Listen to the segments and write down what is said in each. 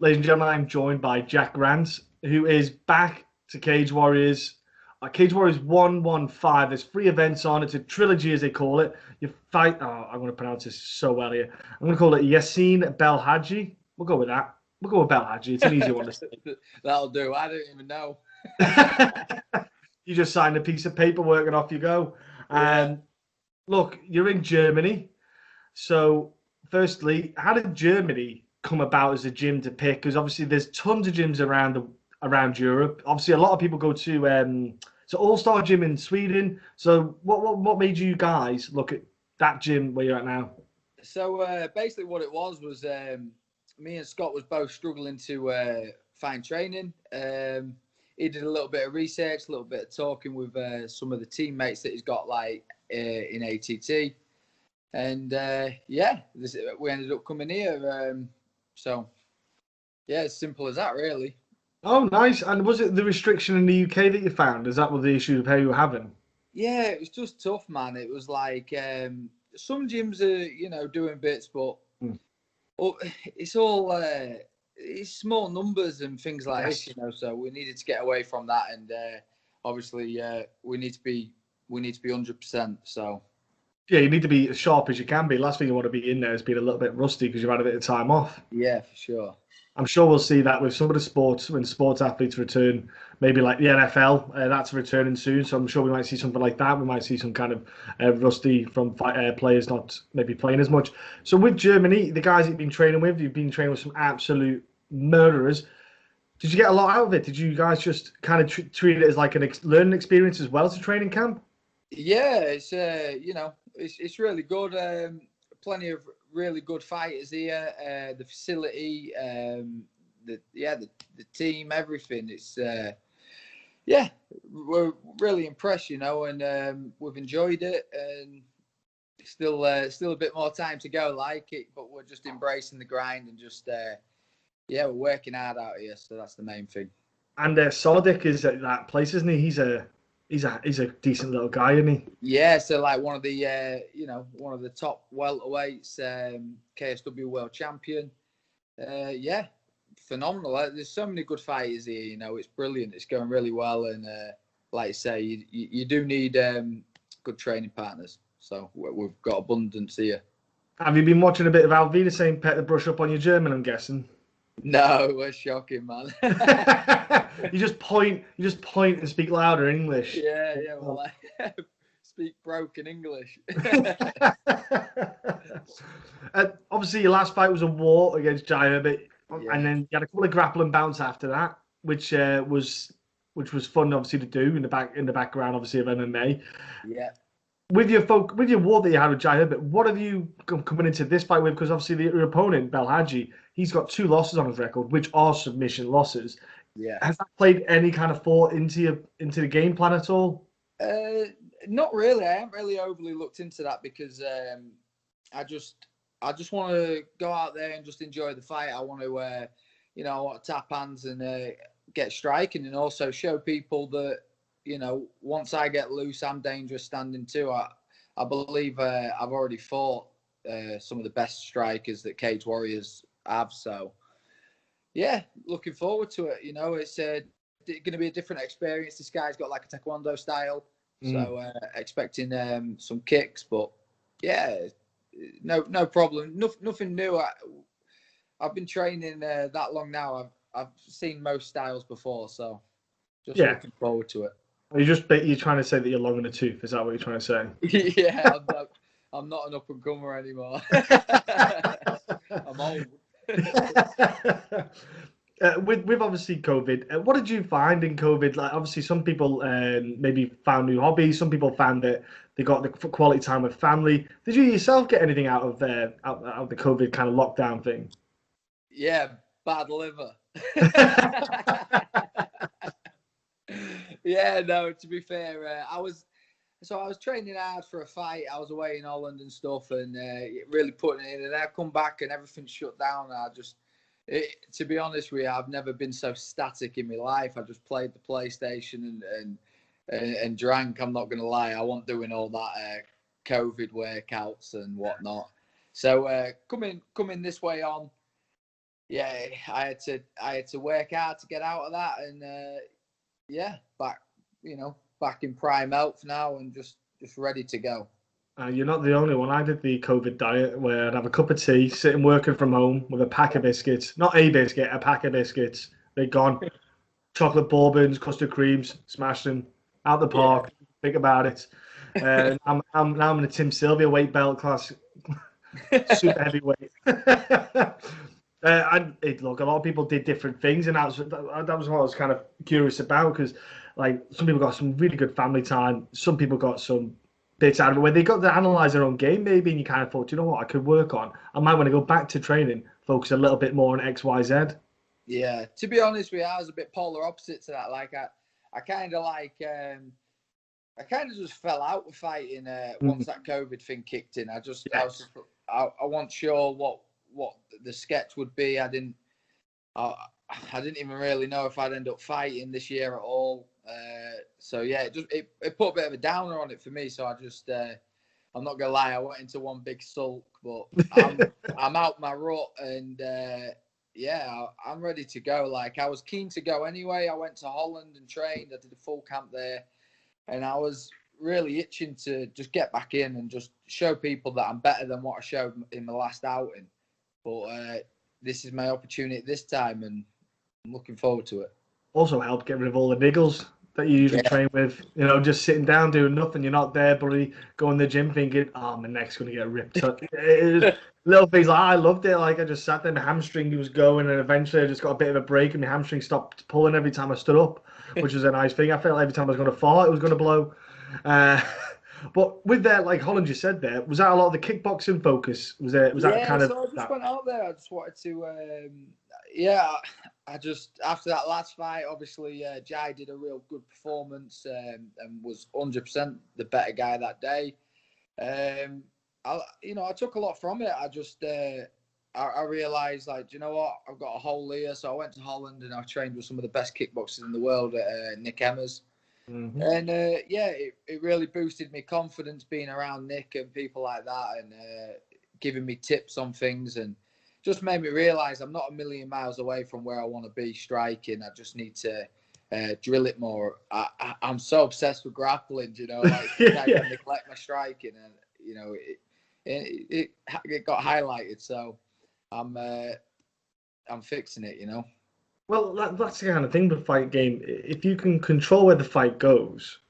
Ladies and gentlemen, I'm joined by Jack Grant, who is back to Cage Warriors. Cage Warriors 115. There's 3 events on. It's a trilogy, as they call it. You fight. Oh, I'm going to pronounce this so well here. I'm going to call it Yassine Belhadj. We'll go with that. We'll go with Belhadj. It's an easier one to say. That'll do. I don't even know. You just signed a piece of paperwork and off you go. Yeah. Look, you're in Germany. So, firstly, how did Germany come about as a gym to pick? Because obviously, there's tons of gyms around Europe. Obviously, a lot of people go to All Star Gym in Sweden. So, what made you guys look at that gym where you're at now? So basically, what it was me and Scott was both struggling to find training. He did a little bit of research, a little bit of talking with some of the teammates that he's got in ATT. And we ended up coming here. So, yeah, as simple as that, really. Oh, nice. And was it the restriction in the UK that you found? Is that what the issue of how you were having? Yeah, it was just tough, man. It was like some gyms are, doing bits, but it's all it's small numbers and things like this, So we needed to get away from that, and obviously we need to be 100%. So. Yeah, you need to be as sharp as you can be. Last thing you want to be in there is being a little bit rusty because you've had a bit of time off. Yeah, for sure. I'm sure we'll see that with some of the sports when sports athletes return, maybe like the NFL, that's returning soon. So I'm sure we might see something like that. We might see some kind of rusty from players not maybe playing as much. So with Germany, the guys you've been training with, you've been training with some absolute murderers. Did you get a lot out of it? Did you guys just kind of treat it as like a learning experience as well as a training camp? Yeah, it's it's really good. Plenty of really good fighters here. The facility, the team, everything. It's we're really impressed, and we've enjoyed it. And still a bit more time to go, but we're just embracing the grind and just we're working hard out here. So that's the main thing. And Sodic is at that place, isn't he? He's a decent little guy, isn't he? Yeah, so like one of the one of the top welterweights, KSW world champion. Phenomenal. There's so many good fighters here. It's brilliant. It's going really well, and like I say, you do need good training partners. So we've got abundance here. Have you been watching a bit of Alvina saying "Pet the brush up on your German"? I'm guessing. No, we're shocking, man. You just point and speak louder in English. Yeah. Well, I speak broken English. Obviously, your last fight was a war against Jai Herbert, and then you had a couple of grapple and bounce after that, which was fun, obviously, to do in the background, obviously, of MMA. Yeah. With your war that you had with Jai Herbert, what have you coming into this fight with? Because obviously your opponent Belhadj, he's got 2 losses on his record, which are submission losses. Yeah. Has that played any kind of thought into the game plan at all? Not really. I haven't really overly looked into that because I just want to go out there and just enjoy the fight. I want to tap hands and get striking, and also show people that once I get loose, I'm dangerous standing too. I believe I've already fought some of the best strikers that Cage Warriors have. So, yeah, looking forward to it. It's going to be a different experience. This guy's got like a taekwondo style, so expecting some kicks. But yeah, no problem. Nothing new. I've been training that long now. I've seen most styles before, so just looking forward to it. You're trying to say that you're long in the tooth. Is that what you're trying to say? Yeah, I'm not an up and comer anymore. I'm old. With obviously COVID, what did you find in COVID? Like, obviously, some people maybe found new hobbies. Some people found that they got the quality time with family. Did you yourself get anything out of the COVID kind of lockdown thing? Yeah, bad liver. Yeah, no, to be fair, I was training hard for a fight. I was away in Holland and stuff, and really putting it in. And I come back and everything shut down. To be honest with you, I've never been so static in my life. I just played the PlayStation and drank. I'm not going to lie. I wasn't doing all that COVID workouts and whatnot. So coming this way on, yeah, I had to work hard to get out of that, and yeah, back in prime health now, and just ready to go. You're not the only one. I did the COVID diet where I'd have a cup of tea, sitting working from home with a pack of biscuits. Not a biscuit, a pack of biscuits. They're gone. Chocolate bourbons, custard creams, smash them out the Yeah. park. Think about it. Now I'm in a Tim Sylvia weight belt class, super heavyweight. Look, a lot of people did different things, and that was what I was kind of curious about because, like, some people got some really good family time. Some people got some bits out of it where they got to analyze their own game, maybe, and you kind of thought, you know what, I could work on. I might want to go back to training, focus a little bit more on X, Y, Z. Yeah, to be honest with you, I was a bit polar opposite to that. Like I kind of I kind of just fell out with fighting once that COVID thing kicked in. I wasn't sure what the sketch would be. I, I didn't even really know if I'd end up fighting this year at all. So yeah, it put a bit of a downer on it for me. So I'm not gonna lie, I went into one big sulk, but I'm out my rut, and yeah, I'm ready to go. Like, I was keen to go anyway. I went to Holland and trained. I did a full camp there, and I was really itching to just get back in and just show people that I'm better than what I showed in my last outing. But this is my opportunity this time, and I'm looking forward to it. Also helped get rid of all the niggles that you usually Yeah, train with. You know, just sitting down doing nothing. You're not there, buddy. Going to the gym thinking, oh, my neck's going to get ripped up. Little things like I loved it. Like, I just sat there, my hamstring was going, and eventually I just got a bit of a break, and my hamstring stopped pulling every time I stood up, which was a nice thing. I felt like every time I was going to fall, it was going to blow. Uh, but with that, like Holland just said there, was that a lot of the kickboxing focus? Was that yeah. kind of So I just that? went out there. I just wanted to, yeah. I just after that last fight, obviously, Jai did a real good performance and was 100% the better guy that day. I took a lot from it. I realized, like, do you know what? I've got a hole here. So I went to Holland and I trained with some of the best kickboxers in the world at Nick Emmers. Mhm. And yeah, it really boosted me confidence being around Nick and people like that, and giving me tips on things, and just made me realize I'm not a million miles away from where I want to be striking. I just need to drill it more. I'm so obsessed with grappling, like I Yeah. neglect my striking, and it got highlighted. So I'm I'm fixing it. Well, that's the kind of thing with a fight game. If you can control where the fight goes,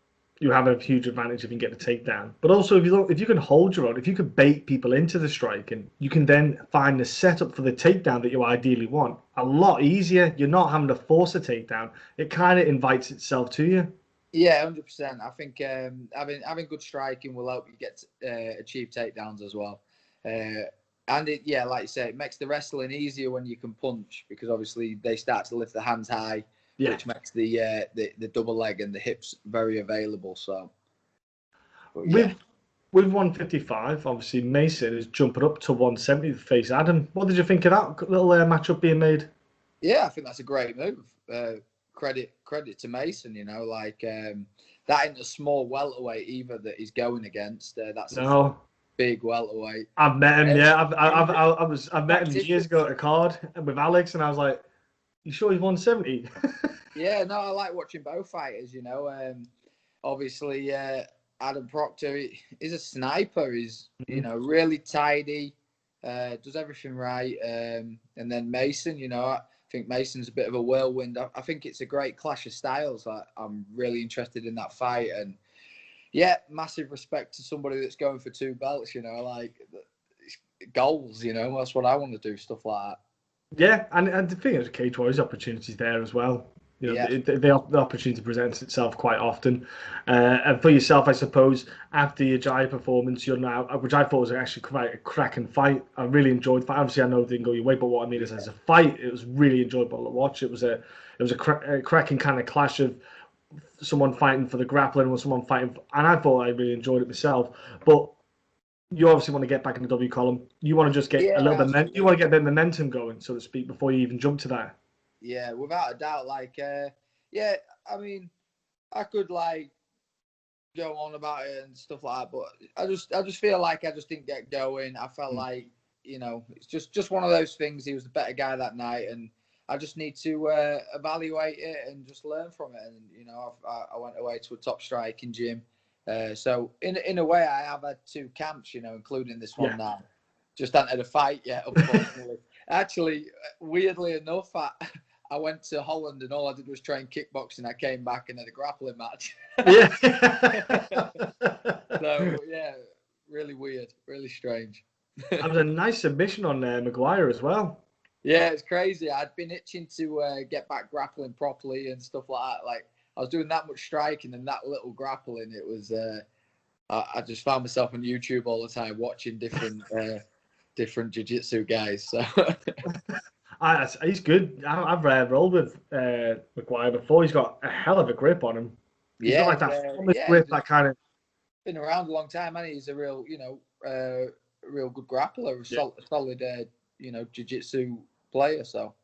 you have a huge advantage if you can get the takedown. But also, if you can hold your own, if you can bait people into the strike, and you can then find the setup for the takedown that you ideally want, a lot easier. You're not having to force a takedown. It kind of invites itself to you. Yeah, 100%. I think having good striking will help you get achieve takedowns as well. And yeah, like you say, it makes the wrestling easier when you can punch, because obviously they start to lift the hands high, Yeah. which makes the double leg and the hips very available. So, but yeah, With with 155, obviously Mason is jumping up to 170 to face Adam. What did you think of that little matchup being made? yeah, I think that's a great move. Credit to Mason. That ain't a small welterweight either that he's going against. That's a No. big welterweight. I've met him. Uh, Yeah, and I've met him years tactician. ago at a card with Alex, and I was like, "You sure he's 170?" Yeah, no, I like watching both fighters. Obviously, Adam Proctor, he's a sniper. He's really tidy, does everything right. And then Mason, I think Mason's a bit of a whirlwind. I think it's a great clash of styles. I'm really interested in that fight, and yeah, massive respect to somebody that's going for two belts. Like goals. That's what I want to do. Stuff like that. Yeah, and the thing is, cage warriors opportunities there as well. Yeah. The opportunity presents itself quite often. And for yourself, I suppose, after your Jai performance, you're now, which I thought was actually quite a cracking fight. I really enjoyed the fight. Obviously, I know it didn't go your way, but what I mean is, as a fight, it was really enjoyable to watch. It was a cracking kind of clash of someone fighting for the grappling and someone fighting, and I thought I really enjoyed it myself. But you obviously want to get back in the W column. You want to just get a little Yeah, bit. You want to get a absolutely. bit of momentum going, so to speak, before you even jump to that. Yeah, without a doubt. Yeah, I mean, I could go on about it and stuff like that, but I just feel like I just didn't get going. I felt Mm. like it's just one of those things. He was the better guy that night, and I just need to evaluate it and just learn from it. And I went away to a top striking gym. So in a way, I have had two camps, including this one now. Just haven't had a fight yet, unfortunately. Actually, weirdly enough, I went to Holland and all I did was train kickboxing. I came back and had a grappling match. Yeah. So yeah, really weird, really strange. That was a nice submission on Maguire as well. Yeah, it's crazy. I'd been itching to get back grappling properly and stuff like that. Like I was doing that much striking and that little grappling. It was. I just found myself on YouTube all the time watching different jiu-jitsu guys. So. He's good. I've rolled with Maguire before. He's got a hell of a grip on him. He's got like that grip, that kind of. Been around a long time, and he's a real, real good grappler, a solid, jiu-jitsu player. So.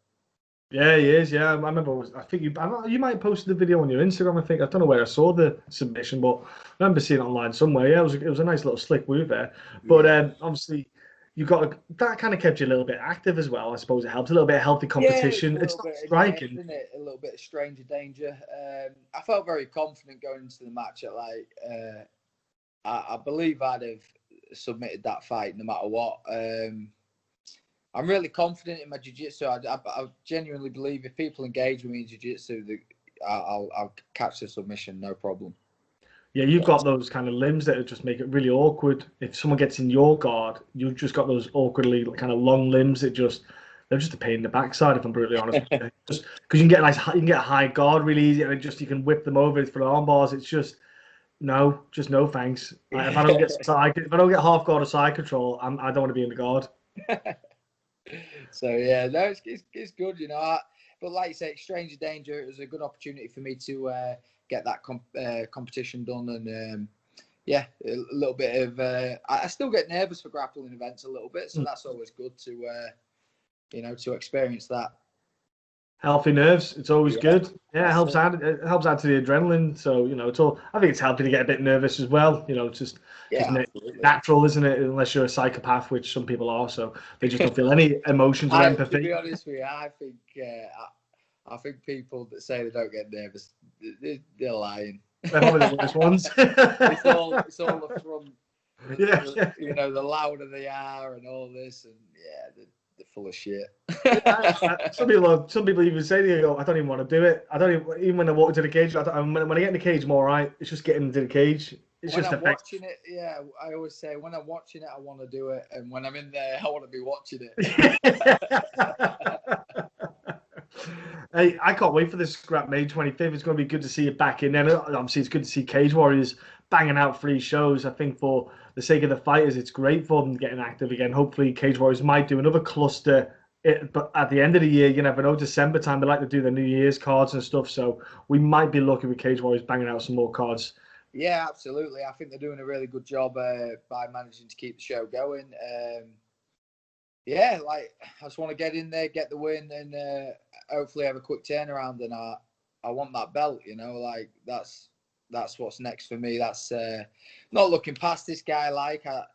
Yeah, he is. Yeah, I remember. I think you might have posted the video on your Instagram. I don't know where I saw the submission, but I remember seeing it online somewhere. Yeah, it was a nice little slick move there. But obviously. That kind of kept you a little bit active as well. I suppose it helps. A little bit of healthy competition. Yeah, it's not striking. Isn't it? A little bit of stranger danger. I felt very confident going into the match. I believe I'd have submitted that fight no matter what. I'm really confident in my jiu-jitsu. I genuinely believe if people engage with me in jiu-jitsu, I'll catch the submission, no problem. Yeah, you've got those kind of limbs that just make it really awkward. If someone gets in your guard, you've just got those awkwardly kind of long limbs that they're just a pain in the backside, if I'm brutally honest. Just because you can get a high guard really easy, and you can whip them over for arm bars. It's just no thanks. Like, if I don't get half guard or side control, I don't want to be in the guard. So yeah, no, it's good, But like you say, stranger danger. It was a good opportunity for me to get that competition done, and a little bit of. I still get nervous for grappling events a little bit, so that's always good to, to experience that. Healthy nerves, it's always good. Yeah, it helps add to the adrenaline. So it's all. I think it's healthy to get a bit nervous as well. Just natural, isn't it? Unless you're a psychopath, which some people are, so they just don't feel any emotions or empathy. To be honest with you, I think people that say they don't get nervous, they're lying. They're probably the worst ones. It's all the front. The louder they are and all this, and they're full of shit. Some people even say to you, I don't even want to do it. I don't even when I walk into the cage. When I get in the cage, I'm all right. It's just getting into the cage. When I'm watching it, I always say when I'm watching it, I want to do it, and when I'm in there, I want to be watching it. Hey, I can't wait for this scrap May 25th. It's going to be good to see it back in there. Obviously, it's good to see Cage Warriors banging out 3 shows. I think for the sake of the fighters, it's great for them getting active again. Hopefully, Cage Warriors might do another cluster. But at the end of the year, you never know. December time, they like to do the New Year's cards and stuff. So we might be lucky with Cage Warriors banging out some more cards. Yeah, absolutely. I think they're doing a really good job by managing to keep the show going. I just want to get in there, get the win, and hopefully have a quick turnaround. And I want that belt, that's what's next for me. That's not looking past this guy, but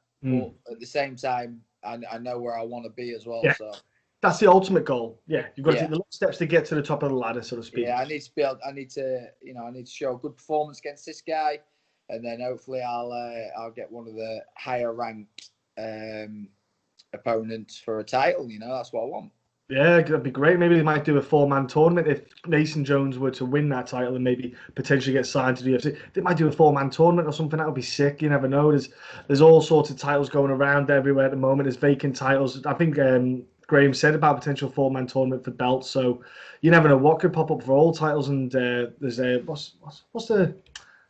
at the same time, I know where I want to be as well. Yeah. So that's the ultimate goal. Yeah, you've got to take the little steps to get to the top of the ladder, so to speak. Yeah, I need to show a good performance against this guy, and then hopefully I'll get one of the higher ranked opponents for a title. That's what I want. Yeah, that'd be great. Maybe they might do a 4-man tournament if Mason Jones were to win that title and maybe potentially get signed to the UFC. They might do a 4-man tournament or something. That would be sick. You never know. There's all sorts of titles going around everywhere at the moment. There's vacant titles. I think Graham said about potential 4-man tournament for belts. So you never know what could pop up for all titles. And there's what's the?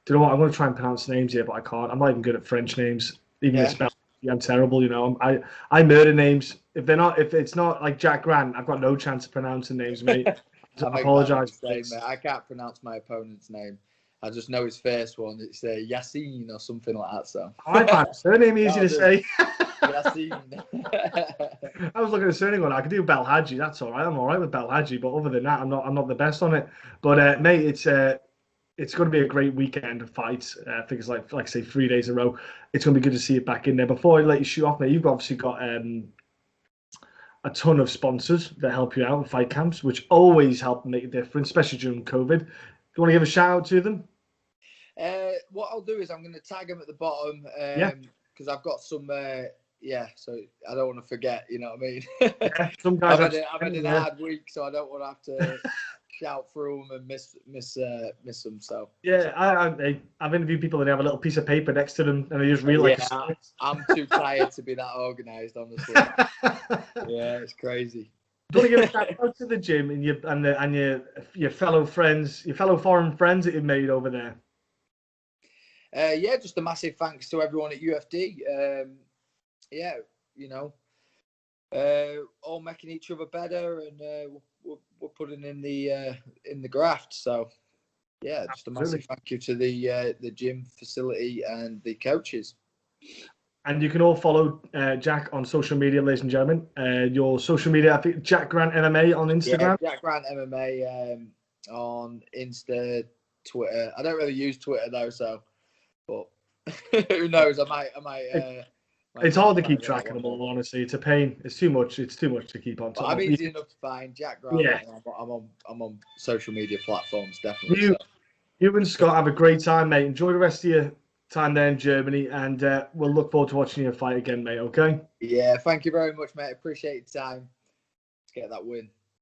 Do you know what? I'm going to try and pronounce names here, but I can't. I'm not even good at French names. Even spell. I'm terrible, I murder names. If it's not like Jack Grant, I've got no chance of pronouncing names, mate. I apologise. I can't pronounce my opponent's name. I just know his first one. It's Yassine or something like that. So I find his surname easy to say. Yassine. I was looking at the surname one. I could do Belhadj. That's all right. I'm all right with Belhadj, but other than that, I'm not the best on it. But mate, it's going to be a great weekend of fights. I think it's like I say 3 days in a row. It's going to be good to see it back in there. Before I let you shoot off, mate, you've obviously got a ton of sponsors that help you out in fight camps, which always help make a difference, especially during COVID. Do you want to give a shout out to them? What I'll do is I'm going to tag them at the bottom Yeah. because I've got some. So I don't want to forget. You know what I mean? Yeah, some guys I've had an hard week, so I don't want to have to shout through them and miss them. So yeah, I've interviewed people that have a little piece of paper next to them, and they just read like. I'm too tired to be that organised, honestly. Yeah, it's crazy. Do you want to give a shout out to the gym and your fellow friends, your fellow foreign friends that you've made over there? Yeah, just a massive thanks to everyone at UFD. Yeah, you know, all making each other better, and we're putting in the graft. So yeah, just a massive thank you to the gym facility and the coaches. And you can all follow Jack on social media, ladies and gentlemen. Your social media, I think Jack Grant MMA on Instagram. Yeah, Jack Grant MMA on Insta, Twitter. I don't really use Twitter though, so but who knows? I might. It's hard to keep track of them all, honestly. It's a pain. It's too much. It's too much to keep on. I'm easy enough to find. Jack Grant. Yeah. I'm on social media platforms, definitely. You and Scott have a great time, mate. Enjoy the rest of your time there in Germany, and we'll look forward to watching you fight again, mate. Okay? Yeah, thank you very much, mate. Appreciate your time. Let's get that win.